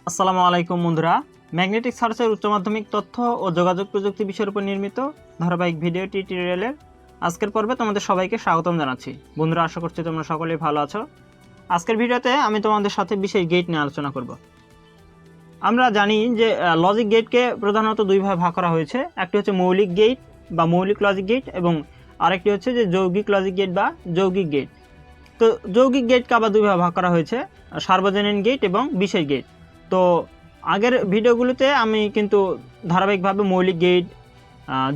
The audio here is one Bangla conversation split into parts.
আসসালামু আলাইকুম বন্ধুরা, ম্যাগনেটিক সার্চের উচ্চ মাধ্যমিক তথ্য ও যোগাযোগ প্রযুক্তি বিষয়ের উপর নির্মিত ধারাবাহিক ভিডিও টিউটোরিয়ালের আজকের পর্বে তোমাদের সবাইকে স্বাগতম জানাচ্ছি। বন্ধুরা, আশা করছি তোমরা সকলেই ভালো আছো। আজকের ভিডিওতে আমি তোমাদের সাথে বিশেষ গেট নিয়ে আলোচনা করব। আমরা জানি যে লজিক গেটকে প্রধানত দুই ভাগে ভাগ করা হয়েছে। একটি হচ্ছে মৌলিক গেট বা মৌলিক লজিক গেট এবং আরেকটি হচ্ছে যে যৌগিক লজিক গেট বা যৌগিক গেট। তো যৌগিক গেটকে আবার দুই ভাগে ভাগ করা হয়েছে, সার্বজনীন গেট এবং বিশেষ গেট। তো আগের ভিডিওগুলোতে আমি কিন্তু ধারাবাহিকভাবে মৌলিক গেট,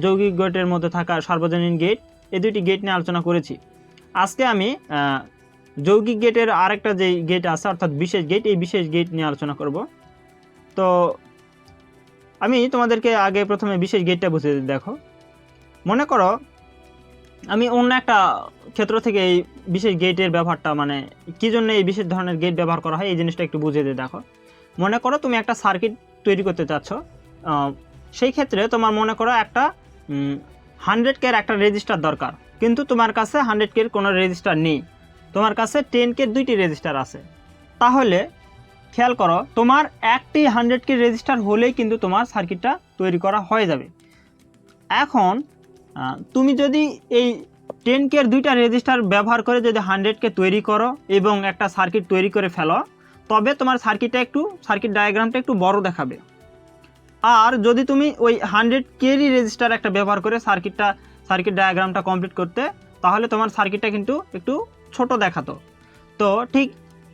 যৌগিক গেটের মধ্যে থাকা সার্বজনীন গেট, এই দুইটি গেট নিয়ে আলোচনা করেছি। আজকে আমি যৌগিক গেটের আরেকটা যে গেট আছে অর্থাৎ বিশেষ গেট, এই বিশেষ গেট নিয়ে আলোচনা করব। তো আমি তোমাদেরকে আগে প্রথমে বিশেষ গেটটা বুঝিয়ে দেখো। মনে করো আমি অন্য একটা ক্ষেত্র থেকে এই বিশেষ গেটের ব্যবহারটা, মানে কী জন্য এই বিশেষ ধরনের গেট ব্যবহার করা হয় এই জিনিসটা একটু বুঝিয়ে দিয়ে দেখো। মনে করো তুমি একটা সার্কিট তৈরি করতে চাচ্ছ, সেই ক্ষেত্রে তোমার মনে করো একটা 100K একটা রেজিস্টার দরকার, কিন্তু তোমার কাছে 100K কোনো রেজিস্টার নেই, তোমার কাছে 10K দুইটি রেজিস্টার আছে। তাহলে খেয়াল করো, তোমার একটি 100K রেজিস্টার হলেই কিন্তু তোমার সার্কিটটা তৈরি করা হয়ে যাবে। এখন তুমি যদি এই 10K দুইটা রেজিস্টার ব্যবহার করে যদি 100K তৈরি করো এবং একটা সার্কিট তৈরি করে ফেলো, তবে তোমার সার্কিট ডায়াগ্রামটা একটু বড় দেখাবে। আর যদি তুমি ওই 100K রেজিস্টার একটা ব্যবহার করে সার্কিট ডায়াগ্রামটা কমপ্লিট করতে, তাহলে তোমার সার্কিটটা কিন্তু একটু ছোট দেখাতো। তো ঠিক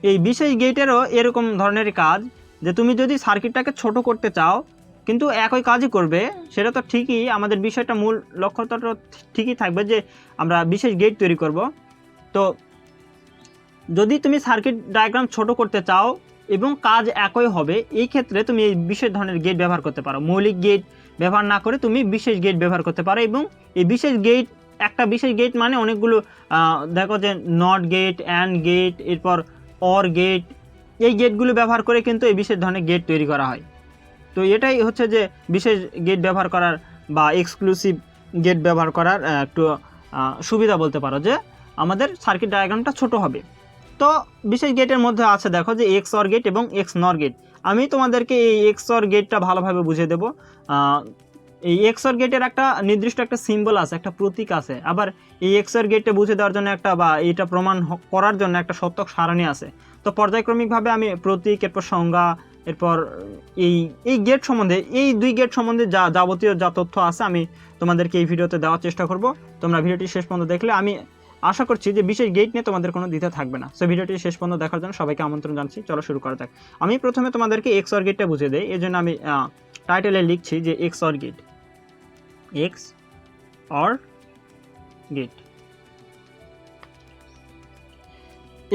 এই বিশেষ গেটেরও এরকম ধরনের কাজ, যে তুমি যদি সার্কিটটাকে ছোট করতে চাও কিন্তু একই কাজই করবে, সেটা তো ঠিকই, আমাদের বিষয়টা মূল লক্ষ্যটা ঠিকই থাকবে যে আমরা বিশেষ গেট তৈরি করব। তো যদি তুমি সার্কিট ডায়াগ্রাম ছোট করতে চাও এবং কাজ একই হবে, এই ক্ষেত্রে তুমি এই বিশেষ ধরনের গেট ব্যবহার করতে পারো। মৌলিক গেট ব্যবহার না করে তুমি বিশেষ গেট ব্যবহার করতে পারো। এবং এই বিশেষ গেট, একটা বিশেষ গেট মানে অনেকগুলো, দেখো যে নট গেট, অ্যান্ড গেট, এরপর অর গেট, এই গেটগুলো ব্যবহার করে কিন্তু এই বিশেষ ধরনের গেট তৈরি করা হয়। তো এটাই হচ্ছে যে বিশেষ গেট ব্যবহার করার বা এক্সক্লুসিভ গেট ব্যবহার করার একটু সুবিধা বলতে পারো, যে আমাদের সার্কিট ডায়াগ্রামটা ছোট হবে। তো বিশেষ গেটের মধ্যে আছে দেখো যে এক্স অর গেট এবং এক্স নর গেট। আমি তোমাদেরকে এই এক্স অর গেটটা ভালোভাবে বুঝিয়ে দেবো। এই এক্স অর গেটের একটা নির্দিষ্ট একটা সিম্বল আছে, একটা প্রতীক আছে। আবার এই এক্স অর গেটটা বুঝিয়ে দেওয়ার জন্য একটা, বা এটা প্রমাণ করার জন্য একটা সত্যক সারণী আছে। তো পর্যায়ক্রমিকভাবে আমি প্রতীক, এরপর সংজ্ঞা, এরপর এই গেট সম্বন্ধে, এই দুই গেট সম্বন্ধে যাবতীয় যা তথ্য আছে আমি তোমাদেরকে এই ভিডিওতে দেওয়ার চেষ্টা করব। তোমরা ভিডিওটি শেষ পর্যন্ত দেখলে আমি আশা করছি যে বিশেষ গেট নিয়ে তোমাদের কোনো দ্বিধা থাকবে না। সো ভিডিওটি শেষ পর্যন্ত দেখার জন্য সবাইকে আমন্ত্রণ জানাচ্ছি। চলো শুরু করা যাক। আমি প্রথমে তোমাদেরকে এক্স অর গেটটা বুঝিয়ে দেই, এই জন্য আমি টাইটেলে লিখছি যে X or gate. X or gate,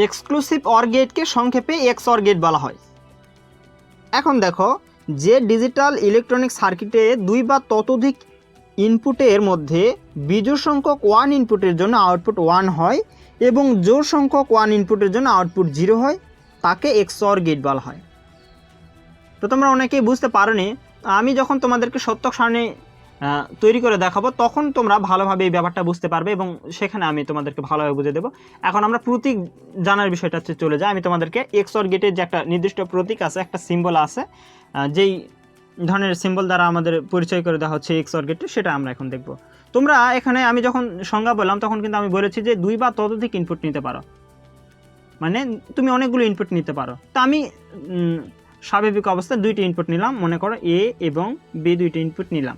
exclusive or গেটকে সংক্ষেপে এক্স অর গেট বলা হয়। এখন দেখো, যে ডিজিটাল ইলেকট্রনিক সার্কিটে দুই বা ততোধিক ইনপুটের মধ্যে বিজোড় সংখ্যক 1 ইনপুটের জন্য আউটপুট 1 হয় এবং জোড় সংখ্যক 1 ইনপুটের জন্য আউটপুট 0 হয়, তাকে এক্সঅর গেট বলা হয়। তো তোমরা অনেকেই বুঝতে পারোনি, আমি যখন তোমাদেরকে সত্যক সারণী তৈরি করে দেখাবো তখন তোমরা ভালোভাবে এই ব্যাপারটা বুঝতে পারবে এবং সেখানে আমি তোমাদেরকে ভালোভাবে বুঝিয়ে দেবো। এখন আমরা প্রতীক জানার বিষয়টা চলে যাই। আমি তোমাদেরকে এক্সঅর গেটের যে একটা নির্দিষ্ট প্রতীক আছে, একটা সিম্বল আছে, যেই ধরনের সিম্বল দ্বারা আমাদের পরিচয় করে দেওয়া হচ্ছে এক্সঅর গেটে, সেটা আমরা এখন দেখব। তোমরা এখানে, আমি যখন সংজ্ঞা বললাম তখন কিন্তু আমি বলেছি যে দুই বা ততোধিক ইনপুট নিতে পারো, মানে তুমি অনেকগুলো ইনপুট নিতে পারো। তা আমি স্বাভাবিক অবস্থায় দুইটি ইনপুট নিলাম, মনে করো এ এবং বি দুইটি ইনপুট নিলাম।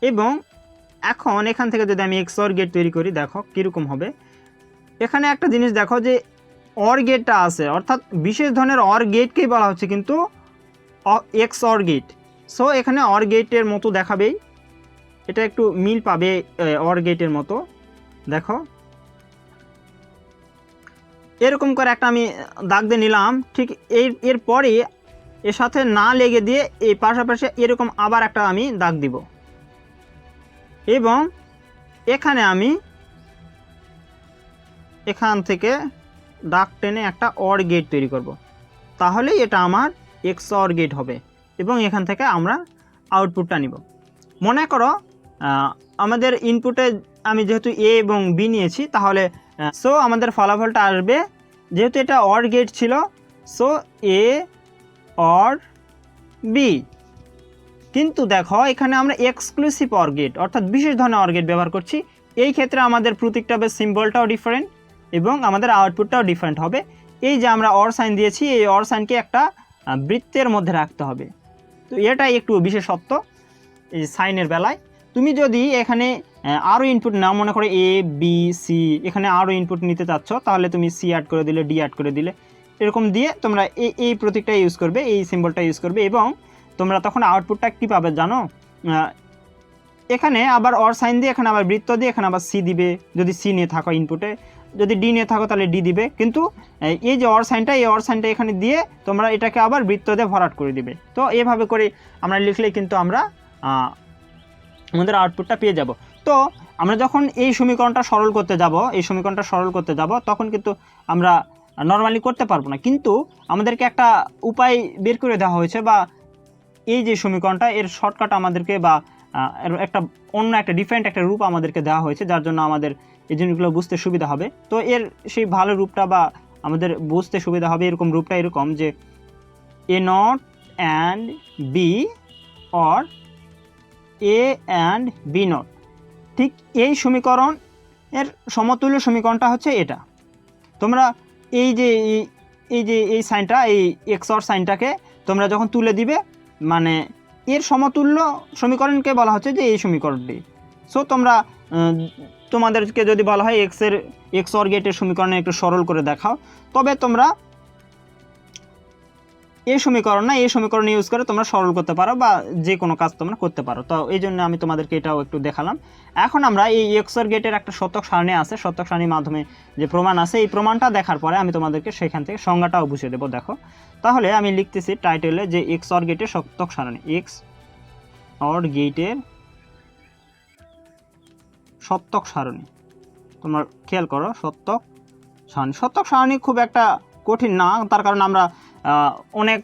এবং এখন এখান থেকে যদি আমি এক্সঅর গেট তৈরি করি, দেখো কীরকম হবে। এখানে একটা জিনিস দেখো যে অর গেটটা আছে, অর্থাৎ বিশেষ ধরনের অর গেটকেই বলা হচ্ছে কিন্তু এক্সঅর গেট। সো এখানে অর গেটের মতো দেখাবেই, এটা একটু মিল পাবে অর গেটের মতো। দেখো এরকম করে একটা আমি দাগ দিয়ে নিলাম, ঠিক এরপরে এর সাথে না লেগে দিয়ে এই পাশাপাশি এরকম আবার একটা আমি দাগ দিব এবং এখানে আমি এখান থেকে দাগ টেনে একটা অর গেট তৈরি করব। তাহলেই এটা আমার এক্সঅর গেট হবে এবং এখান থেকে আমরা আউটপুটটা নিব। মনে করো আমাদের ইনপুটে আমি যেহেতু এ এবং বি নিয়েছি, তাহলে সো আমাদের ফলাফলটা আসবে, যেহেতু এটা অর গেট ছিল, সো এ অর বি। কিন্তু দেখো এখানে আমরা এক্সক্লুসিভ অর গেট অর্থাৎ বিশেষ ধরনের অর গেট ব্যবহার করছি। এই ক্ষেত্রে আমাদের প্রতীকটা বেশ সিম্বলটাও ডিফারেন্ট এবং আমাদের আউটপুটটাও ডিফারেন্ট হবে। এই যে আমরা অর সাইন দিয়েছি, এই অর সাইনকে একটা বৃত্তের মধ্যে রাখতে হবে। তো এটাই একটু বিশেষত্ব এই সাইনের বেলায়। তুমি যদি এখানে আরও ইনপুট নাও, মনে করো এ বি সি, এখানে আরও ইনপুট নিতে চাচ্ছ, তাহলে তুমি সি অ্যাড করে দিলে, ডি অ্যাড করে দিলে, এরকম দিয়ে তোমরা এই প্রতীকটা ইউজ করবে, এই সিম্বলটা ইউজ করবে এবং তোমরা তখন আউটপুটটা কী পাবে জানো? এখানে আবার অর সাইন দিয়ে, এখানে আবার বৃত্ত দিয়ে, এখানে আবার সি দিবে যদি সি নিয়ে থাকো ইনপুটে, যদি ডি নিয়ে থাকো তাহলে ডি দিবে। কিন্তু এই যে অর সাইনটা, এই অর সাইনটা এখানে দিয়ে তোমরা এটাকে আবার বৃত্ত দিয়ে ভরাট করে দিবে। তো এভাবে করে আমরা লিখলেই কিন্তু আমরা আমাদের আউটপুটটা পেয়ে যাব। তো আমরা যখন এই সমীকরণটা সরল করতে যাব, তখন কিন্তু আমরা নর্মালি করতে পারবো না, কিন্তু আমাদেরকে একটা উপায় বের করে দেওয়া হয়েছে, বা এই যে সমীকরণটা এর শর্টকাট আমাদেরকে, বা অন্য একটা ডিফারেন্ট একটা রূপ আমাদেরকে দেওয়া হয়েছে, যার জন্য আমাদের এই জিনিসগুলো বুঝতে সুবিধা হবে। তো এর সেই ভালো রূপটা বা আমাদের বুঝতে সুবিধা হবে এরকম রূপটা এরকম যে A not and B or A and B not. ঠিক এই সমীকরণ এর সমতুল্য সমীকরণটা হচ্ছে এটা। তোমরা এই যে এই সাইনটা, এই এক্স অর সাইনটাকে তোমরা যখন তুলে দিবে, মানে এর সমতুল্য সমীকরণকে বলা হচ্ছে যে এই সমীকরণটি। সো তোমরা তোমাদেরকে যদি বলা হয় এক্স অর গেটের সমীকরণে একটু সরল করে দেখাও, তবে তোমরা এই সমীকরণ ইউজ করে তোমরা সরল করতে পারো বা যে কোনো কাজ তোমরা করতে পারো। তো এই জন্য আমি তোমাদেরকে এটাও একটু দেখালাম। এখন আমরা এই এক্স অর গেটের একটা শতক সারণী আছে, শতক সারণীর মাধ্যমে যে প্রমাণ আছে, এই প্রমাণটা দেখার পরে আমি তোমাদেরকে সেখান থেকে সংজ্ঞাটাও বুঝিয়ে দেবো। দেখো, তাহলে আমি লিখতেছি টাইটেলে যে এক্স অর গেটের শতক সারণী, এক্স অর গেটের শতক সারণী। তোমরা খেয়াল করো, শতক সারণী খুব একটা কঠিন না, তার কারণ আমরা অনেক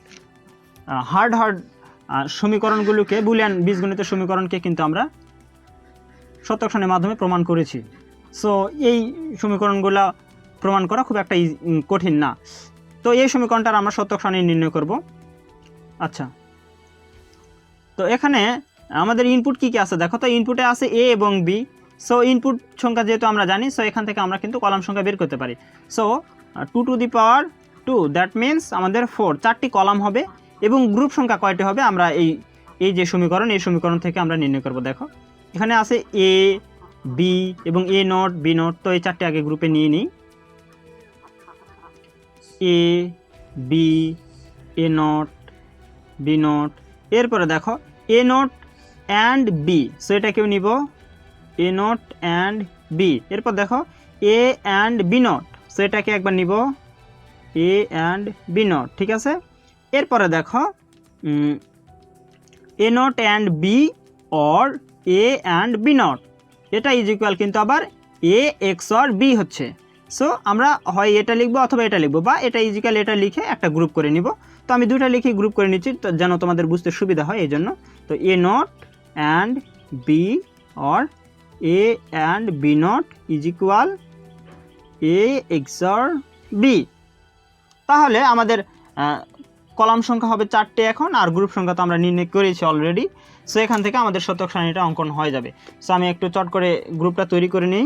হার্ড সমীকরণগুলোকে, বুলিয়ান বীজগণিতের সমীকরণকে কিন্তু আমরা শতক সারণীর মাধ্যমে প্রমাণ করেছি। সো এই সমীকরণগুলো প্রমাণ করা খুব একটা কঠিন না। তো এই সমীকরণটার আমরা শতক সারণী নির্ণয় করব। আচ্ছা, তো এখানে আমাদের ইনপুট কী কী আছে দেখো তো। ইনপুটে আছে এ এবং বি। সো ইনপুট সংখ্যা যেহেতু আমরা জানি, সো এখান থেকে আমরা কিন্তু কলাম সংখ্যা বের করতে পারি। So 2 to the power 2, that means আমাদের 4, 4টি কলাম হবে এবং গ্রুপ সংখ্যা কয়টি হবে আমরা এই যে সমীকরণ, এই সমীকরণ থেকে আমরা নির্ণয় করব। দেখো এখানে আছে এ বি এবং এ নট বি নট। তো এই 4টি আগে গ্রুপে নিয়ে নিই, A B A not B not. এরপরে দেখো A not and B, so এটাকেও নিব এ নট অ্যান্ড বি। এরপর দেখো A and B not, so এটাকে একবার নিব এ অ্যান্ড বি নট, ঠিক আছে। এরপরে দেখো A not and B or A and B not, এটা ইজ ইকুয়াল কিন্তু আবার এ এক্স অর বি হচ্ছে। সো আমরা হয় এটা লিখবো অথবা এটা লিখবো, বা এটা ইজ ইকুয়াল এটা লিখে একটা গ্রুপ করে নিব। তো আমি দুটা লিখে গ্রুপ করে নিচ্ছি, তো যেন তোমাদের বুঝতে সুবিধা হয় এই জন্য। তো A not and B or A and B not is equal A X or B. তাহলে আমাদের কলাম সংখ্যা হবে 4টে এখন, আর গ্রুপ সংখ্যা তো আমরা নির্ণয় করেছি অলরেডি। সো এখান থেকে আমাদের শতক সারণীটা অঙ্কন হয়ে যাবে। সো আমি একটু চট করে গ্রুপটা তৈরি করে নিই।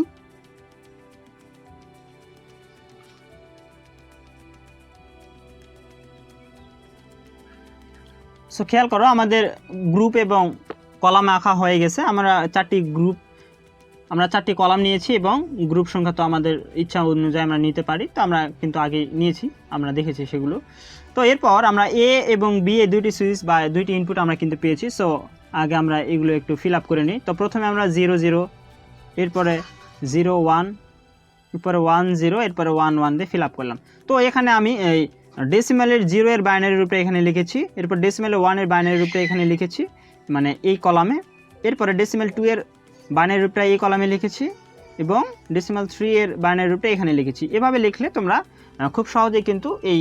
সো খেয়াল করো, আমাদের গ্রুপ এবং কলাম আঁকা হয়ে গেছে। আমরা 4টি কলাম নিয়েছি এবং গ্রুপ সংখ্যা তো আমাদের ইচ্ছা অনুযায়ী আমরা নিতে পারি। তো আমরা কিন্তু আগে নিয়েছি, আমরা দেখেছি সেগুলো। তো এরপর আমরা এ এবং বি এই দুইটি সুইচ বা দুইটি ইনপুট আমরা কিন্তু পেয়েছি। সো আগে আমরা এগুলো একটু ফিল আপ করে নিই। তো প্রথমে আমরা 0 0, এরপরে 0 1, এরপরে 1 0, এরপরে 1 1 দিয়ে ফিল আপ করলাম। তো এখানে আমি এই ডেসিমালের 0 এর বাইনারি রূপে এখানে লিখেছি, এরপর ডেসিমালের 1 এর বাইনারি রূপে এখানে লিখেছি, মানে এই কলামে। এরপরে ডেসিমাল 2 এর বাইনারি রূপটা এই কলামে লিখেছি এবং ডেসিমাল 3 এর বাইনারি রূপটা এখানে লিখেছি। এভাবে লিখলে তোমরা খুব সহজেই কিন্তু এই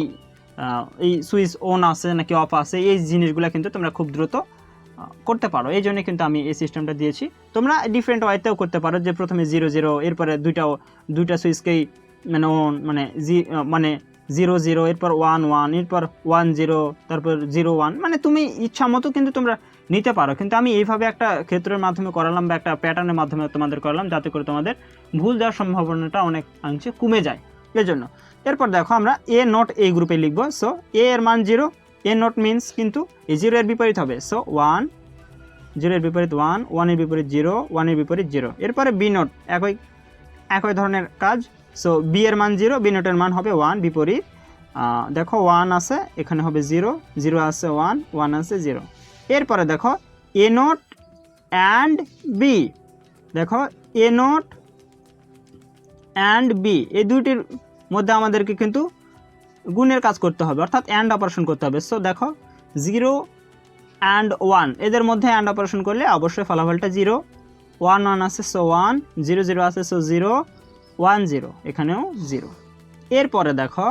সুইচ অন আছে নাকি অফ আছে এই জিনিসগুলো কিন্তু তোমরা খুব দ্রুত করতে পারো, এই জন্য কিন্তু আমি এই সিস্টেমটা দিয়েছি। তোমরা ডিফারেন্ট ওয়েতেও করতে পারো, যে প্রথমে 0 0 এরপরে দুইটা সুইচকেই মানে 0 0 এরপর 1 1 এরপর 1 0 তারপর 0 1, মানে তুমি ইচ্ছা মতো কিন্তু তোমরা নিতে পারো। কিন্তু আমি এইভাবে একটা ক্ষেত্রের মাধ্যমে করালাম বা একটা প্যাটার্নের মাধ্যমে তোমাদের করালাম, যাতে করে তোমাদের ভুল যাওয়ার সম্ভাবনাটা অনেক অংশে কমে যায়, এই জন্য। এরপর দেখো আমরা এ নট এই গ্রুপে লিখবো। সো এ এর মান 0, এ নট মিনস কিন্তু এই 0 এর বিপরীত হবে। সো 1, 0 এর বিপরীত 1, 1 এর বিপরীত 0, 1 এর বিপরীত 0। এরপরে বি নট একই ধরনের কাজ। সো বি এর মান 0, বি নটের মান হবে 1, বিপরীত। দেখো 1 আছে, এখানে হবে 0, 0 আছে 1, 1 আছে 0। এরপরে দেখো এ নট অ্যান্ড বি, দেখো এ নট অ্যান্ড বি এই দুইটির মধ্যে আমাদেরকে কিন্তু গুণের কাজ করতে হবে, অর্থাৎ অ্যান্ড অপারেশন করতে হবে। সো দেখো 0 অ্যান্ড 1 এদের মধ্যে অ্যান্ড অপারেশন করলে অবশ্যই ফলাফলটা 0, 1 1 আছে সো 1, 0 0 আছে সো 0, 1 0, এখানেও 0। এরপরে দেখো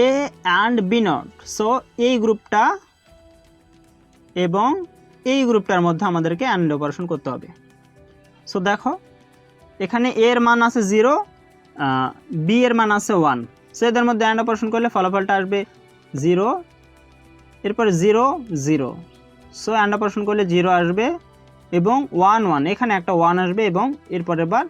A and B not, so এই গ্রুপটা এবং এই গ্রুপটার মধ্যে আমাদেরকে অ্যান্ড অপারেশন করতে হবে। সো দেখো এখানে এ এর মান আছে 0, বি এর মান আছে 1, সো এদের মধ্যে অ্যান্ড অপারেশন করলে ফলাফলটা আসবে 0, এরপরে 0 0, সো অ্যান্ড অপারেশন করলে 0 আসবে এবং 1 1, এখানে একটা 1 আসবে এবং এরপরে বার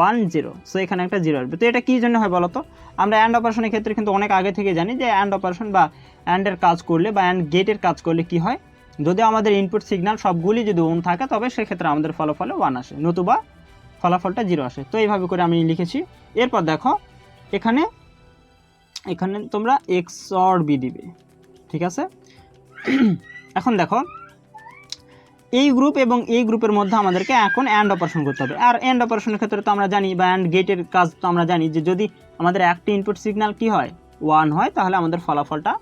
1 0, সো এখানে একটা 0 আসবে। তো এটা কী জন্য হয় বলো তো? আমরা অ্যান্ড অপারেশনের ক্ষেত্রে কিন্তু অনেক আগে থেকে জানি যে অ্যান্ড অপারেশন বা অ্যান্ডের কাজ করলে বা অ্যান্ড গেটের কাজ করলে কি হয়, যদি আমাদের ইনপুট সিগন্যাল সবগুলি যদি অন থাকে তবে সেক্ষেত্রে আমাদের ফলাফলে 1 আসে, নতুবা ফলাফলটা 0 আসে। তো এইভাবে করে আমি লিখেছি। এরপর দেখো এখানে তোমরা XOR B দিবে, ঠিক আছে। এখন দেখো এই গ্রুপ এবং এই গ্রুপের মধ্যে আমাদেরকে এখন অ্যান্ড অপারেশন করতে হবে। আর অ্যান্ড অপারেশনের ক্ষেত্রে তো আমরা জানি, বা অ্যান্ড গেটের কাজ তো আমরা জানি, যে যদি আমাদের একটি ইনপুট সিগন্যাল কি হয় 1 হয়, তাহলে আমাদের ফলাফলটা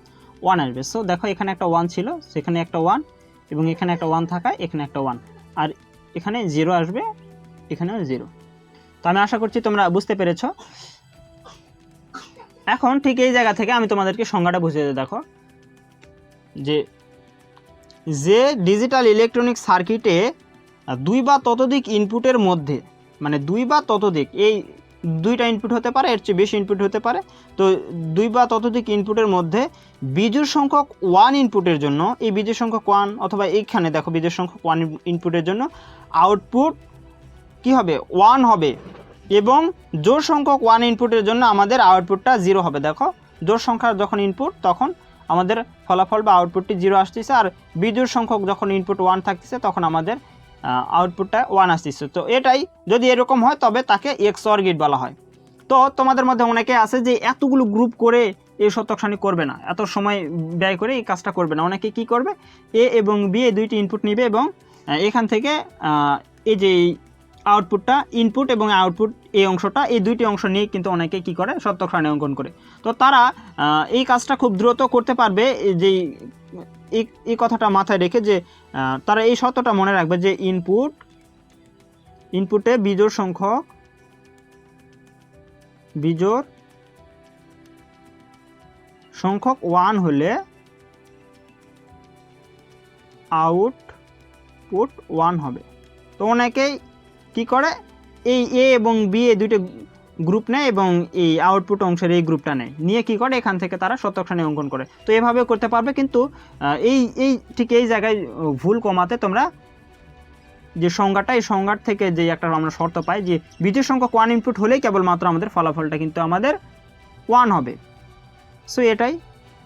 1 আসবে। সো দেখো এখানে একটা 1 ছিল, সেখানে একটা 1, এবং এখানে একটা 1 থাকায় এখানে একটা 1, আর এখানে 0 আসবে, এখানেও 0। তো আমি আশা করছি তোমরা বুঝতে পেরেছো। এখন ঠিক এই জায়গা থেকে আমি তোমাদেরকে সংজ্ঞাটা বুঝিয়ে দিই। দেখো যে ডিজিটাল ইলেকট্রনিক সার্কিটে 2 বা ততোধিক ইনপুটের মধ্যে, মানে 2 বা ততোধিক, এই 2টা ইনপুট হতে পারে, এর চেয়ে বেশি ইনপুট হতে পারে, তো 2 বা ততোধিক ইনপুটের মধ্যে বিজোড় সংখ্যক 1 ইনপুটের জন্য, এই বিজোড় সংখ্যক 1, অথবা এইখানে দেখো বিজোড় সংখ্যক 1 ইনপুটের জন্য আউটপুট কি হবে 1 হবে, এবং জোড় সংখ্যক 1 ইনপুটের জন্য আমাদের আউটপুটটা 0 হবে। দেখো জোড় সংখ্যার যখন ইনপুট তখন আমাদের ফলাফল বা আউটপুটটি 0 আসতেছে, আর বিজোড় সংখ্যক যখন ইনপুট 1 থাকতেছে তখন আমাদের আউটপুটটা 1 আসতেছে। তো এটাই যদি এরকম হয় তবে তাকে XOR গেট বলা হয়। তো তোমাদের মধ্যে অনেকে আছে যে এতগুলো গ্রুপ করে এই সত্যকসানি করবে না, এত সময় ব্যয় করে এই কাজটা করবে না। অনেকে কি করবে, এ এবং বি এই দুইটি ইনপুট নেবে এবং এখান থেকে এই যে আউটপুটটা, ইনপুট এবং আউটপুট এই অংশটা, এই দুইটি অংশ নিয়ে কিন্তু অনেকে কি করে সত্যকসানি অঙ্কন করে। তো তারা এই কাজটা খুব দ্রুত করতে পারবে, যে এই কথাটা মাথায় রেখে যে তারা এই সত্যটা মনে রাখবে যে ইনপুটে বিজোড় সংখ্যক 1 হলে আউটপুট 1 হবে। তো অনেকেই কি করে, এই এ এবং বি এই দুইটা গ্রুপ নেয় এবং এই আউটপুট অংশের এই গ্রুপটা নেয়, নিয়ে কি করে এখান থেকে তারা শতকসানি অঙ্কন করে। তো এভাবে করতে পারবে, কিন্তু ঠিক এই জায়গায় ভুল কমাতে তোমরা যে সংজ্ঞাটা, এই সংজ্ঞার থেকে যে একটা আমরা শর্ত পাই যে বিজোড় সংখ্যক 1 ইনপুট হলেই কেবলমাত্র আমাদের ফলাফলটা কিন্তু আমাদের 1 হবে। সো এটাই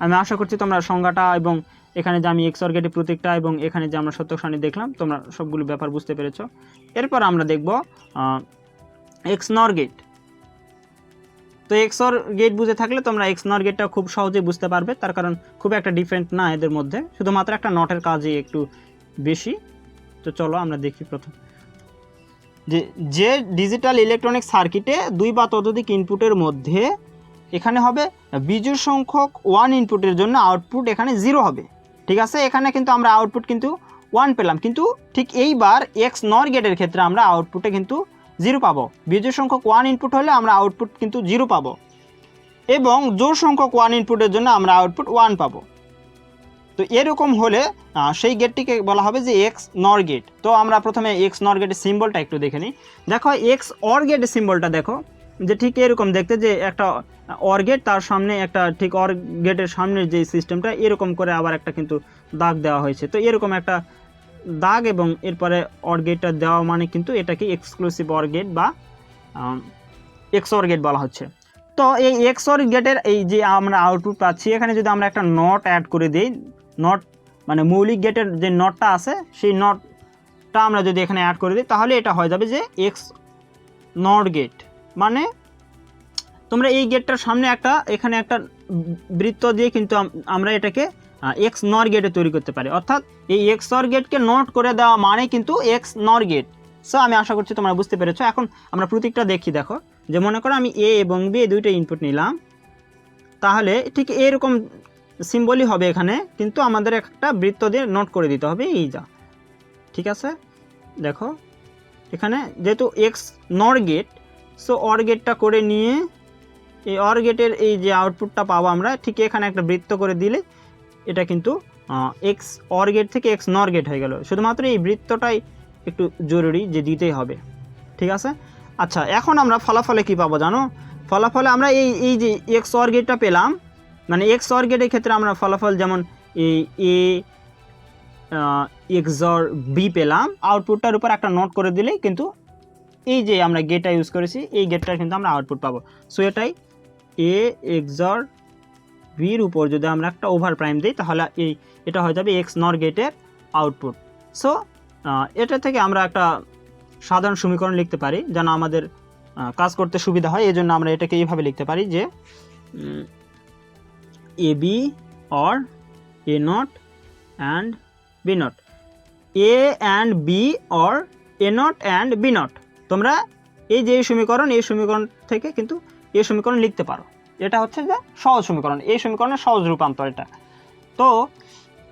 আমি আশা করছি তোমরা সংজ্ঞাটা এবং এখানে যে আমি XOR গেটের প্রতীকটা এবং এখানে যে আমরা সত্যকসানি দেখলাম, তোমরা সবগুলো ব্যাপার বুঝতে পেরেছো। এরপর আমরা দেখব XNOR গেট। তো XOR গেট বুঝে থাকলে তোমরা XNOR গেটটা খুব সহজে বুঝতে পারবে, তার কারণ খুব একটা ডিফারেন্ট না এদের মধ্যে, শুধুমাত্র একটা নটের কাজই একটু বেশি। তো চলো আমরা দেখি প্রথম যে ডিজিটাল ইলেকট্রনিক সার্কিটে 2 বা ততোধিক ইনপুটের মধ্যে এখানে হবে বিজোড় সংখ্যক 1 ইনপুটের জন্য আউটপুট এখানে 0 হবে, ঠিক আছে। এখানে কিন্তু আমরা আউটপুট কিন্তু 1 পেলাম, কিন্তু ঠিক এইবার XNOR গেটের ক্ষেত্রে আমরা আউটপুটে কিন্তু 0 পাবো। বিজোড় সংখ্যক 1 ইনপুট হলে আমরা আউটপুট কিন্তু 0 পাবো, এবং জোড় সংখ্যক 1 ইনপুটের জন্য আমরা আউটপুট 1 পাবো। তো তো এরকম হলে সেই গেটটিকে বলা হবে যে এক্স নর গেট। তো আমরা প্রথমে এক্স নর গেটের সিম্বলটা একটু দেখে নিই। দেখো এক্স অর গেটের সিম্বলটা দেখো যে ঠিক এরকম দেখতে, যে একটা অর গেট, তার সামনে একটা ঠিক অর গেটের সামনের যে সিস্টেমটা এরকম করে আবার একটা কিন্তু দাগ দেওয়া হয়েছে। তো এরকম একটা দাগ এবং এরপরে অর গেটটা দেওয়া মানে কিন্তু এটাকে এক্সক্লুসিভ অর গেট বা এক্স অর গেট বলা হচ্ছে। তো এই এক্স অর গেটের এই যে আমরা আউটপুট পাচ্ছি, এখানে যদি আমরা একটা নট অ্যাড করে দিই, নট মানে মৌলিক গেটের যে নটটা আছে সেই নটটা আমরা যদি এখানে অ্যাড করে দিই, তাহলে এটা হয়ে যাবে যে এক্স নট গেট। মানে তোমরা এই গেটটার সামনে একটা এখানে একটা বৃত্ত দিয়ে কিন্তু আমরা এটাকে এক্স নর গেটে তৈরি করতে পারি, অর্থাৎ এই এক্স অর গেটকে নট করে দেওয়া মানে কিন্তু এক্স নর গেট। সো আমি আশা করছি তোমরা বুঝতে পেরেছো। এখন আমরা প্রতীকটা দেখি। দেখো যে মনে করো আমি এ এবং বি এই দুইটা ইনপুট নিলাম, তাহলে ঠিক এরকম সিম্বলই হবে এখানে, কিন্তু আমাদের একটা বৃত্ত দিয়ে নোট করে দিতে হবে এই যা। ঠিক আছে, দেখো এখানে যেহেতু এক্স নর গেট, সো অর গেটটা করে নিয়ে এই অর গেটের এই যে আউটপুটটা পাবো আমরা, ঠিক এখানে একটা বৃত্ত করে দিলে এটা কিন্তু এক্স অর গেট থেকে এক্স নর গেট হয়ে গেল। শুধুমাত্র এই বৃত্তটাই একটু জরুরি যে দিতেই হবে। ঠিক আছে, আচ্ছা এখন আমরা ফলাফলে কি পাবো জানো? ফলাফলে আমরা এই যে এক্স অর গেটটা পেলাম, মানে এক্স অর গেটের ক্ষেত্রে আমরা ফলাফল যেমন এই এ এক্স অর বি পেলাম, আউটপুটটার উপর একটা নোট করে দিলেই কিন্তু এই যে আমরা গেটটা ইউজ করেছি এই গেটটার কিন্তু আমরা আউটপুট পাবো। সো এটাই এ এক্স অর বির উপর যদি আমরা একটা ওভার প্রাইম দিই, তাহলে এটা হয়ে যাবে এক্স নর গেটের আউটপুট। সো এটা থেকে আমরা একটা সাধারণ সমীকরণ লিখতে পারি যেন আমাদের কাজ করতে সুবিধা হয়। এই জন্য আমরা এটাকে এইভাবে লিখতে পারি যে A B or A not and B not, A and B or A not and B not. তোমরা এই যে সমীকরণ, এই সমীকরণ থেকে কিন্তু এই সমীকরণ লিখতে পারো। এটা হচ্ছে যে সহজ সমীকরণ, এই সমীকরণের সহজ রূপান্তর এটা। তো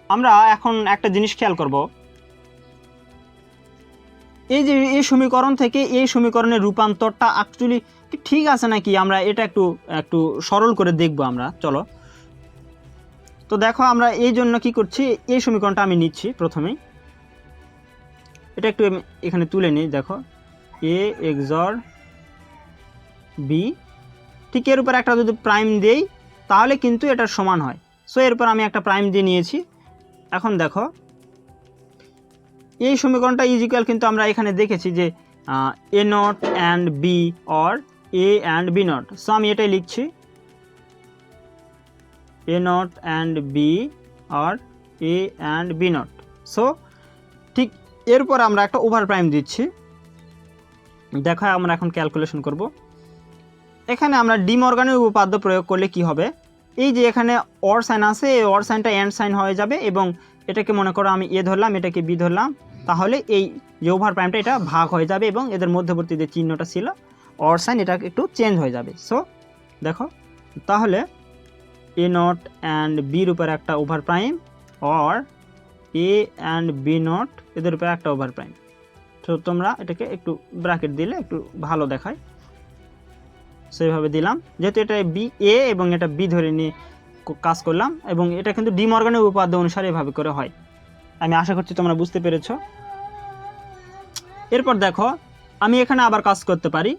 আমরা এখন একটা জিনিস খেয়াল করব, এই যে এই সমীকরণ থেকে এই সমীকরণের রূপান্তরটা অ্যাকচুয়ালি ঠিক আছে নাকি, আমরা এটা একটু সরল করে দেখব আমরা। চলো, তো দেখো আমরা এই জন্য কি করছি, এই সমীকরণটা আমি নিচ্ছি প্রথমেই, এটা একটু এখানে তুলে নিই। দেখো এ এক্স অর বি, ঠিক এর উপর একটা যদি প্রাইম দেই তাহলে কিন্তু এটার সমান হয়। সো এর উপর আমি একটা প্রাইম দিয়ে নিয়েছি। এখন দেখো এই সমীকরণটা ইজ ইকুয়াল, কিন্তু আমরা এখানে দেখেছি যে A not and B or A and B not. So আমি এটাই লিখছি A not and B or A and B not. So ঠিক এরপর আমরা একটা ওভার প্রাইম দিচ্ছি। দেখো আমরা এখন ক্যালকুলেশন করব। এখানে আমরা ডি মর্গানের উপপাদ্য প্রয়োগ করলে কি হবে, এই যে এখানে অর সাইন আছে, এই অর সাইনটা এন্ড সাইন হয়ে যাবে এবং এটাকে মনে করো আমি এ ধরলাম, এটাকে বি ধরলাম, তাহলে এই যে ওভার প্রাইমটা এটা ভাগ হয়ে যাবে এবং এদের মধ্যবর্তী যে চিহ্নটা ছিল অর সাইন, এটা একটু চেঞ্জ হয়ে যাবে। সো দেখো তাহলে এ নট অ্যান্ড বির উপর একটা over prime or A and B not এদের উপর একটা ওভার প্রাইম। তো তোমরা এটাকে একটু ব্র্যাকেট দিলে একটু ভালো দেখায়, সেইভাবে দিলাম। যেহেতু এটা বি এ এবং এটা বি ধরে নিয়ে কাজ করলাম এবং এটা কিন্তু ডি মর্গানের উপপাদ্য অনুসারে এভাবে করে হয়। আমি আশা করছি তোমরা বুঝতে পেরেছো। এরপর দেখো আমি এখানে আবার কাজ করতে পারি।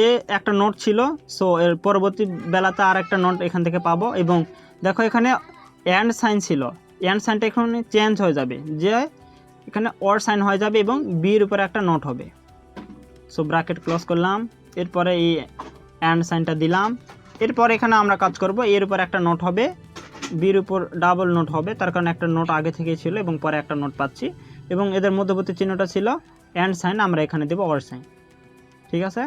এ একটা নোট ছিল, সো এর পরবর্তী বেলাতে আর একটা নোট এখান থেকে পাবো এবং দেখো এখানে অ্যান্ড সাইন ছিল, অ্যান্ড সাইনটা এখানে চেঞ্জ হয়ে যাবে, যে এখানে অর সাইন হয়ে যাবে এবং বির উপরে একটা নোট হবে। সো ব্র্যাকেট ক্লোজ করলাম, এরপরে এই অ্যান্ড সাইনটা দিলাম। এরপর এখানে আমরা কাজ করব, এর উপর একটা নোট হবে, বির উপর ডাবল নোট হবে, তার কারণে একটা নোট আগে থেকেই ছিল এবং পরে একটা নোট পাচ্ছি এবং এদের মধ্যবর্তী চিহ্নটা ছিল অ্যান্ড সাইন, আমরা এখানে দেবো অর সাইন। ঠিক আছে,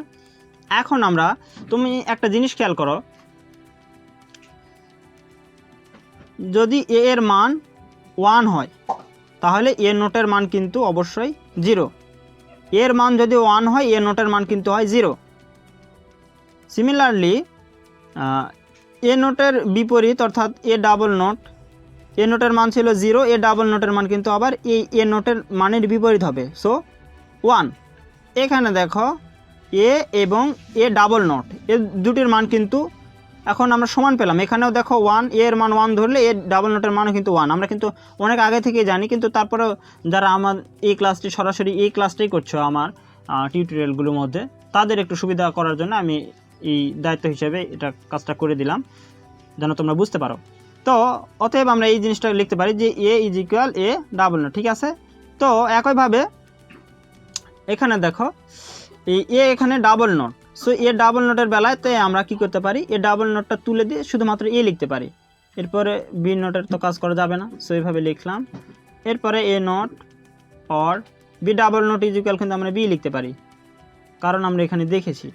এখন আমরা তুমি একটা জিনিস খেয়াল করো, যদি এ এর মান 1 হয় তাহলে এ নোটের মান কিন্তু অবশ্যই 0, এর মান যদি 1 হয় এ নোটের মান কিন্তু হয় 0। সিমিলারলি এ নোটের বিপরীত অর্থাৎ এ ডাবল নোট, এ নোটের মান ছিল 0, এ ডাবল নোটের মান কিন্তু আবার এই এ নোটের মানের বিপরীত হবে, সো 1। এখানে দেখো এ এবং এ ডাবল নোট এর দুটির মান কিন্তু এখন আমরা সমান পেলাম, এখানেও দেখো 1, এর মান 1 ধরলে এর ডাবল নটের মানও কিন্তু 1। আমরা কিন্তু অনেক আগে থেকে জানি, কিন্তু তারপরেও যারা আমার এই ক্লাসটি সরাসরি এই ক্লাসটাই করছো আমার টিউটোরিয়ালগুলোর মধ্যে, তাদের একটু সুবিধা করার জন্য আমি এই দায়িত্ব হিসেবে এটা কাজটা করে দিলাম, যেন তোমরা বুঝতে পারো। তো অতএব আমরা এই জিনিসটা লিখতে পারি যে A is equal A double not, ঠিক আছে। তো একইভাবে এখানে দেখো এই এ এখানে double not, so A double নটের বেলায় তো আমরা কি করতে পারি, এ ডাবল নটটা তুলে দিয়ে শুধুমাত্র এ লিখতে পারি, এরপরে বি নটের তো কাজ করা যাবে না, সো এইভাবে লিখলাম। এরপরে A not or B double not is equal কিন্তু আমরা বি লিখতে পারি, কারণ আমরা এখানে দেখেছি।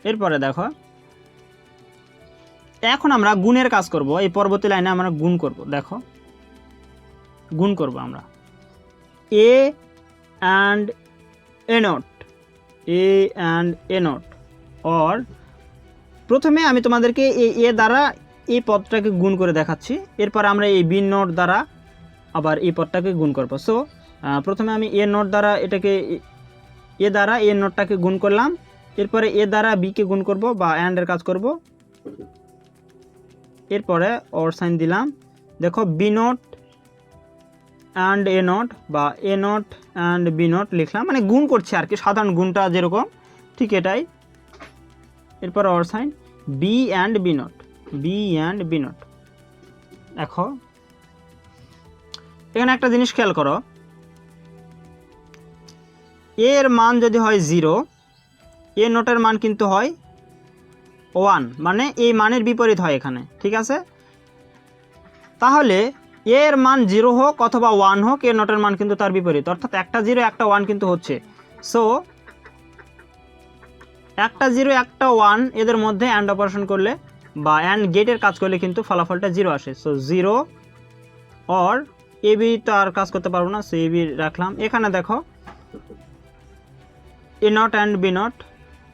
এরপরে দেখো এখন আমরা গুণের কাজ করব, এই পরবর্তী লাইনে আমরা গুণ করব। দেখো গুণ করব আমরা A and A not, A and A not or, প্রথমে আমি তোমাদেরকে এই এ দ্বারা এই পদটাকে গুণ করে দেখাচ্ছি, এরপর আমরা এই বি নট দ্বারা আবার এই পদটাকে গুণ করব। সো প্রথমে আমি এ নট দ্বারা এটাকে এ দ্বারা এ নটটাকে গুণ করলাম, এরপরে এ দ্বারা বিকে গুণ করব বা অ্যান্ডের কাজ করব, এরপরে অর সাইন দিলাম। দেখো B not and A not বা A not and B not লিখলাম, মানে গুণ করছি আর কি, সাধারণ গুণটা যেরকম ঠিক এটাই। এরপর or sign B and B not, B and B not. দেখো এখানে একটা জিনিস খেয়াল করো, এর মান যদি হয় 0, এ নটের মান কিন্তু হয় 1, মানে এই মানের বিপরীত হয় এখানে, ঠিক আছে। তাহলে এর মান 0 হোক অথবা 1 হোক, এ নটের মান কিন্তু তার বিপরীত, অর্থাৎ একটা 0 একটা 1 কিন্তু হচ্ছে। সো একটা 0 একটা 1 এদের মধ্যে অ্যান্ড অপারেশন করলে বা অ্যান্ড গেটের কাজ করলে কিন্তু ফলাফলটা 0 আসে। সো 0 অর এ বি তো আর কাজ করতে পারবো না, সো এ বি রাখলাম। এখানে দেখো A not and B not,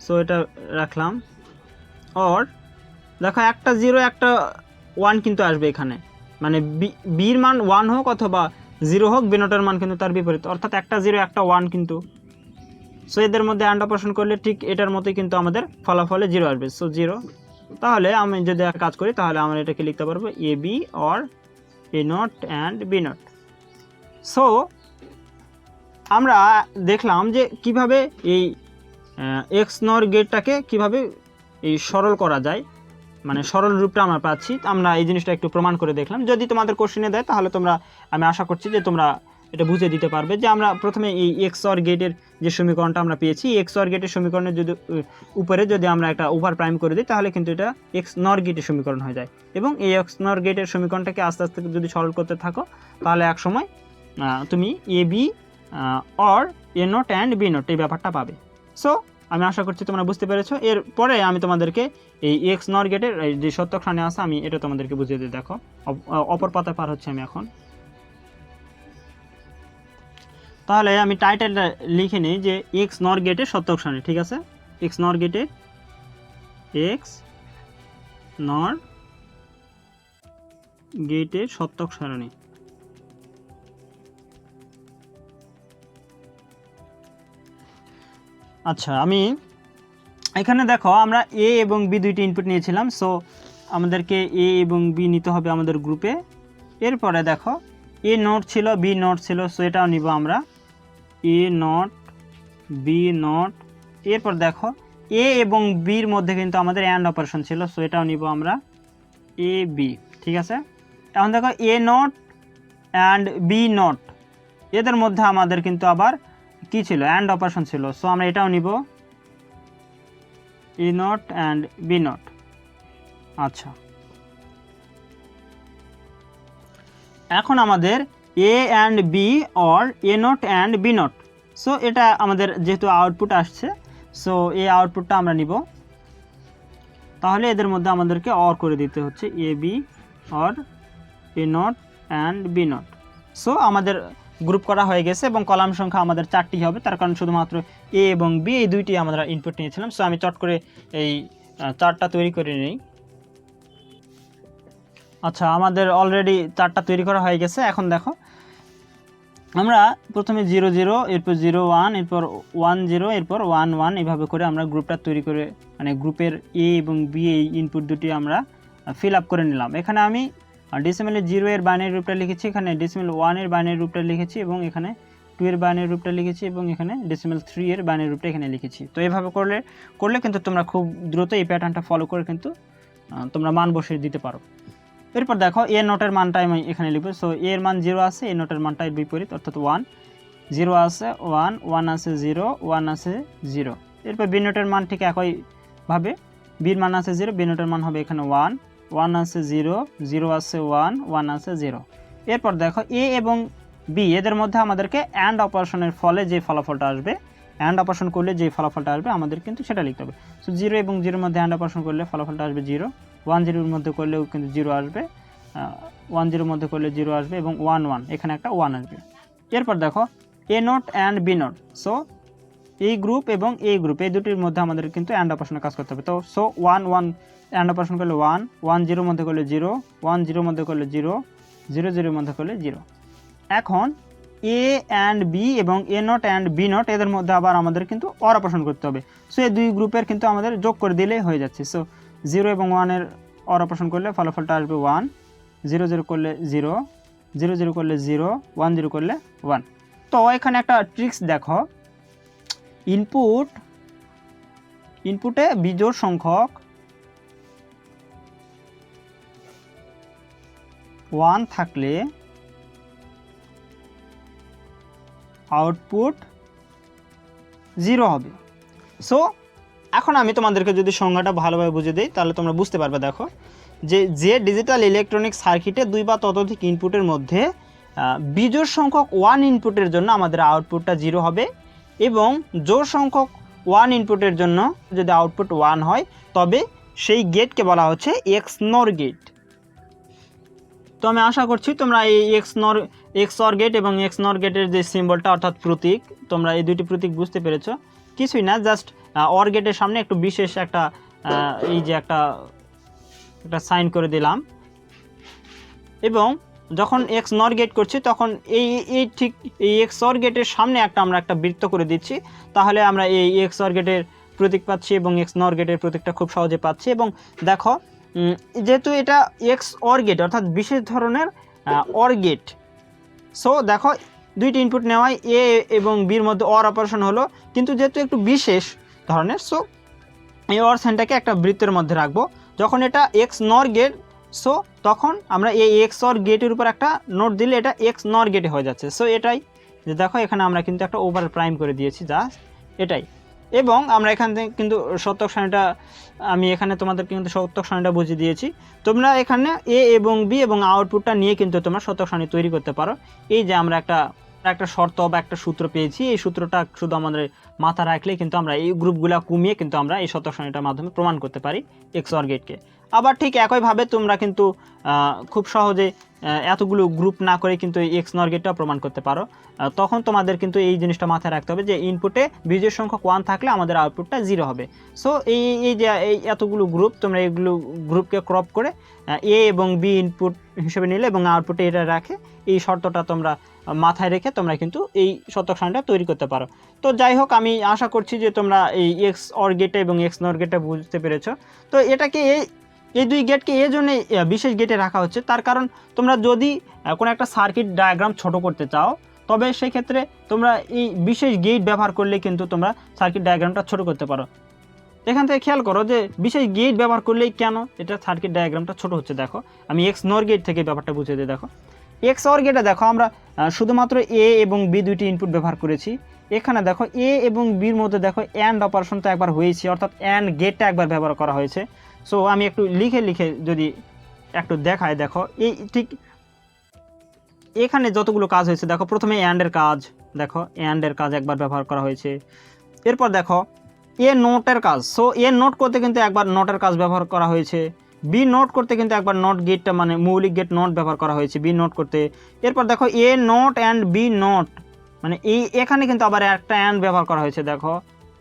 so এটা রাখলাম। অর দেখো একটা 0 একটা 1 কিন্তু আসবে এখানে, মানে বির মান 1 হোক অথবা 0 হোক, বি নটের মান কিন্তু তার বিপরীত, অর্থাৎ একটা 0 একটা 1 কিন্তু। সো এদের মধ্যে অ্যান্ড অপারেশন করলে ঠিক এটার মতোই কিন্তু আমাদের ফলাফলে 0 আসবে, সো 0। তাহলে আমি যদি কাজ করি তাহলে আমরা এটাকে লিখতে পারবো A B or A not and B not. So আমরা দেখলাম যে কিভাবে এই এক্স নর গেটটাকে কিভাবে এই সরল করা যায়, মানে সরল রূপটা আমরা পাচ্ছি। আমরা এই জিনিসটা একটু প্রমাণ করে দেখলাম, যদি তোমাদের কোশ্চেনে দেয় তাহলে তোমরা, আমি আশা করছি যে তোমরা এটা বুঝে দিতে পারবে যে আমরা প্রথমে এই এক্স অর গেটের যে সমীকরণটা আমরা পেয়েছি, এক্স অর গেটের সমীকরণের যদি উপরে যদি আমরা একটা ওভার প্রাইম করে দিই তাহলে কিন্তু এটা এক্স নর গেটের সমীকরণ হয়ে যায়, এবং এই এক্স নর গেটের সমীকরণটাকে আস্তে আস্তে যদি সরল করতে থাকো তাহলে এক সময় তুমি A B or A not and B not এই ব্যাপারটা পাবে। সো আমি আশা করছি তোমরা বুঝতে পেরেছো। এরপরে আমি তোমাদেরকে এই এক্স নর গেটের যে সত্যক সারণী আছে আমি এটা তোমাদেরকে বুঝিয়ে দিই। দেখো অপর পাতায় পার হচ্ছে আমি এখন, তাহলে আমি টাইটেলটা লিখে নিই যে এক্স নর গেটের সত্যক সারণী, ঠিক আছে। এক্স নর গেটের সত্যক সারণী। আচ্ছা, আমি এখানে দেখো আমরা এ এবং বি দুইটি ইনপুট নিয়েছিলাম, সো আমাদেরকে এ এবং বি নিতে হবে আমাদের গ্রুপে। এরপরে দেখো এ নট ছিল, বি নট ছিল, সো এটাও নিব আমরা, এ নট বি নট। এরপর দেখো এ এবং বির মধ্যে কিন্তু আমাদের অ্যান্ড অপারেশন ছিল, সো এটাও নিব আমরা, এ বি, ঠিক আছে। এখন দেখো A not and B not এদের মধ্যে আমাদের কিন্তু আবার কি ছিল, অ্যান্ড অপারেশন ছিল, সো আমরা এটাও নিব, A not and B not. আচ্ছা, এখন আমাদের A and B or A not and B not, so এটা আমাদের যেহেতু আউটপুট আসছে, সো এই আউটপুটটা আমরা নিব। তাহলে এদের মধ্যে আমাদেরকে অর করে দিতে হচ্ছে A B or A not and B not. So আমাদের গ্রুপ করা হয়ে গেছে এবং কলাম সংখ্যা আমাদের 4টি হবে, তার কারণ শুধুমাত্র এ এবং বি এই দুইটি আমরা ইনপুট নিয়েছিলাম। সো আমি চট করে এই চার্টটা তৈরি করে নিই। আচ্ছা, আমাদের অলরেডি চার্টটা তৈরি করা হয়ে গেছে। এখন দেখো আমরা প্রথমে 0 0 এরপর 0 1 এরপর 1 0 এরপর 1 1 এভাবে করে আমরা গ্রুপটা তৈরি করে মানে গ্রুপের এ এবং বি এই ইনপুট দুটি আমরা ফিল আপ করে নিলাম। এখানে আমি ডেসিমেলের 0 এর বাইনারি রূপটা লিখেছি, এখানে ডেসিমেল 1 এর বাইনারি রূপটা লিখেছি এবং এখানে 2 এর বাইনারি রূপটা লিখেছি এবং এখানে ডেসিমেল 3 এর বাইনারি রূপটা এখানে লিখেছি। তো এইভাবে করলে কিন্তু তোমরা খুব দ্রুত এই প্যাটার্নটা ফলো করে কিন্তু তোমরা মান বসিয়ে দিতে পারো। এরপর দেখো এ নোটের মানটা আমি এখানে লিখবো। সো এর মান 0 আছে, এ নোটের মানটা এর বিপরীত অর্থাৎ 1, 0 আছে 1, 1 আছে 0, 1 আছে 0। এরপর বি নোটের মান ঠিক একইভাবে, বির মান আছে 0, বি নোটের মান হবে এখানে 1, 1 আছে 0, 0 আছে 1, 1 আছে 0। এরপর দেখো এ এবং বি এদের মধ্যে আমাদেরকে অ্যান্ড অপারেশনের ফলে যে ফলাফলটা আসবে, অ্যান্ড অপারেশন করলে যে ফলাফলটা আসবে আমাদের কিন্তু সেটা লিখতে হবে। সো 0 এবং 0 এর মধ্যে অ্যান্ড অপারেশন করলে ফলাফলটা আসবে 0, 1 0 এর মধ্যে করলেও কিন্তু 0 আসবে, 1 0 এর মধ্যে করলে 0 আসবে এবং 1 1 এখানে একটা 1 আসবে। এরপর দেখো A not and B not. So এই গ্রুপ এবং এই গ্রুপ এই দুটির মধ্যে আমাদের কিন্তু অ্যান্ড অপারেশনের কাজ করতে হবে। তো সো 1 1 অ্যান্ড অপারেশন করলে 1, 1 0 এর মধ্যে করলে 0, 1 0 এর মধ্যে করলে 0, 0 0 এর মধ্যে করলে 0। এখন এ অ্যান্ড বি এবং এ নট অ্যান্ড বি নট এদের মধ্যে আবার আমাদের কিন্তু অর অপারেশন করতে হবে। সো এই দুই গ্রুপের কিন্তু আমাদের যোগ করে দিলেই হয়ে যাচ্ছে। সো 0 এবং 1 এর অর অপারেশন করলে ফলাফলটা আসবে 1, 0 0 করলে 0, 0 0 করলে 0, 1 0 করলে 1। তো এখানে একটা ট্রিক্স দেখো, ইনপুটে বিজোড় সংখ্যক 1 থাকলে আউটপুট 0 হবে। সো এখন আমি তোমাদেরকে যদি সংজ্ঞাটা ভালোভাবে বুঝিয়ে দিই তাহলে তোমরা বুঝতে পারবে। দেখো যে ডিজিটাল ইলেকট্রনিক সার্কিটে 2 বা ততোধিক ইনপুটের মধ্যে বিজোড় সংখ্যক 1 ইনপুটের জন্য আমাদের আউটপুটটা 0 হবে এবং জোড় সংখ্যক 1 ইনপুটের জন্য যদি আউটপুট 1 হয় তবে সেই গেটকে বলা হচ্ছে XNOR গেট। তো আমি আশা করছি তোমরা এই XOR গেট এবং XNOR গেটের যে সিম্বলটা অর্থাৎ প্রতীক, তোমরা এই দুটি প্রতীক বুঝতে পেরেছো। কিছুই না, জাস্ট OR গেটের সামনে একটু বিশেষ একটা এই যে একটা সাইন করে দিলাম এবং যখন XNOR গেট করছি তখন এই ঠিক এই XOR গেটের সামনে আমরা একটা বৃত্ত করে দিচ্ছি, তাহলে আমরা এই XOR গেটের প্রতীক পাচ্ছি এবং XNOR গেটের প্রতীকটা খুব সহজে পাচ্ছি। এবং দেখো যেহেতু এটা XOR গেট অর্থাৎ বিশেষ ধরনের OR গেট, সো দেখো দুইটি ইনপুট নেওয়ায় এ এবং বির মধ্যে OR অপারেশন হলো, কিন্তু যেহেতু একটু বিশেষ ধরনের, সো এই OR সাইনটাকে একটা বৃত্তের মধ্যে রাখবো। যখন এটা XNOR গেট, সো তখন আমরা এই XOR গেটের উপর একটা নোট দিলে এটা XNOR গেটে হয়ে যাচ্ছে। সো এটাই যে দেখো এখানে আমরা কিন্তু একটা ওভার প্রাইম করে দিয়েছি, জাস্ট এটাই। এবং আমরা এখান থেকে কিন্তু শতক সারণীটা আমি এখানে তোমাদের কিন্তু শতক সারণীটা বুঝিয়ে দিয়েছি। তোমরা এখানে এ এবং বি এবং আউটপুটটা নিয়ে কিন্তু তোমরা শতক সারণী তৈরি করতে পারো। এই যে আমরা একটা শর্ত বা একটা সূত্র পেয়েছি, এই সূত্রটা শুধু আমাদের মাথা রাখলেই কিন্তু আমরা এই গ্রুপগুলো কমিয়ে কিন্তু আমরা এই শতক সারণীটার মাধ্যমে প্রমাণ করতে পারি XOR গেটকে। আবার ঠিক একইভাবে তোমরা কিন্তু খুব সহজে এতগুলো গ্রুপ না করে কিন্তু এই XNOR গেটটা প্রমাণ করতে পারো। তখন তোমাদের কিন্তু এই জিনিসটা মাথায় রাখতে হবে যে ইনপুটে বিজোড় সংখ্যক 1 থাকলে আমাদের আউটপুটটা 0 হবে। সো এই যে এই এতগুলো গ্রুপ, তোমরা এইগুলো গ্রুপকে ক্রপ করে এ এবং বি ইনপুট হিসেবে নিলে এবং আউটপুটে এটা রাখে, এই শর্তটা তোমরা মাথায় রেখে তোমরা কিন্তু এই শতক সারণীটা তৈরি করতে পারো। তো যাই হোক, আমি আশা করছি যে তোমরা এই XOR গেটটা এবং XNOR গেটটা বুঝতে পেরেছো। তো এটাকে এই দুই গেটকে এই জন্য বিশেষ গেটে রাখা হচ্ছে, তার কারণ তোমরা যদি কোনো একটা সার্কিট ডায়াগ্রাম ছোট করতে চাও তবে সেই ক্ষেত্রে তোমরা এই বিশেষ গেট ব্যবহার করলে কিন্তু তোমরা সার্কিট ডায়াগ্রামটা ছোট করতে পারো। এখান থেকে খেয়াল করো যে বিশেষ গেট ব্যবহার করলেই কেন এটা সার্কিট ডায়াগ্রামটা ছোট হচ্ছে। দেখো আমি XNOR গেট থেকে ব্যাপারটা বুঝিয়ে দিই। দেখো XOR গেটে দেখো আমরা শুধুমাত্র এ এবং বি দুইটি ইনপুট ব্যবহার করেছি। এখানে দেখো এ এবং বির মধ্যে দেখো অ্যান্ড অপারেশন তো একবার হয়েছে, অর্থাৎ অ্যান্ড গেটটা একবার ব্যবহার করা হয়েছে। সো আমি একটু লিখে যদি একটু দেখাই, দেখো এই ঠিক এখানে যতগুলো কাজ হয়েছে, দেখো প্রথমে অ্যান্ডের কাজ, দেখো অ্যান্ডের কাজ একবার ব্যবহার করা হয়েছে। এরপর দেখো এ নোটের কাজ, সো এ নোট করতে কিন্তু একবার নোটের কাজ ব্যবহার করা হয়েছে। বি নোট করতে কিন্তু একবার নট গেটটা মানে মৌলিক গেট নোট ব্যবহার করা হয়েছে বি নোট করতে। এরপর দেখো A not and B note মানে এখানে কিন্তু আবার একটা অ্যান্ড ব্যবহার করা হয়েছে, দেখো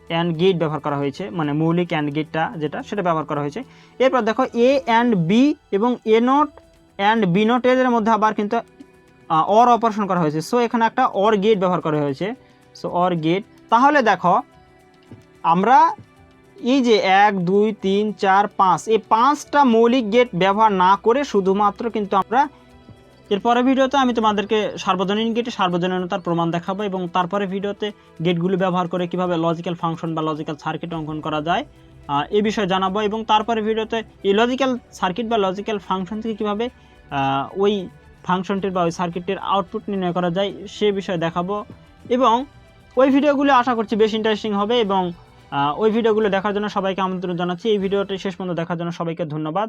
অ্যান্ড গেট ব্যবহার করা হয়েছে, মানে মৌলিক অ্যান্ড গেটটা সেটা ব্যবহার করা হয়েছে। এরপর দেখো এ অ্যান্ড বি এবং এ নোট অ্যান্ড বি নোট এদের মধ্যে আবার কিন্তু অর অপারেশন করা হয়েছে। সো এখানে একটা অর গেট ব্যবহার করা হয়েছে। সো অর গেট, তাহলে দেখো আমরা এই যে 1 2 3 4 5 এই 5টা মৌলিক গেট ব্যবহার না করে শুধুমাত্র কিন্তু আমরা এরপরে ভিডিওতে আমি তোমাদেরকে সার্বজনীন গেটে সার্বজনীনতার প্রমাণ দেখাবো এবং তারপরে ভিডিওতে গেটগুলো ব্যবহার করে কিভাবে লজিক্যাল ফাংশন বা লজিক্যাল সার্কিট অঙ্কন করা যায় এই বিষয়ে জানাবো এবং তারপরে ভিডিওতে এই লজিক্যাল সার্কিট বা লজিক্যাল ফাংশন থেকে কীভাবে ওই ফাংশনটির বা ওই সার্কিটটির আউটপুট নির্ণয় করা যায় সে বিষয়ে দেখাবো এবং ওই ভিডিওগুলো আশা করছি বেশ ইন্টারেস্টিং হবে এবং ওই ভিডিওগুলো দেখার জন্য সবাইকে আমন্ত্রণ জানাচ্ছি। এই ভিডিওটি শেষ পর্যন্ত দেখার জন্য সবাইকে ধন্যবাদ।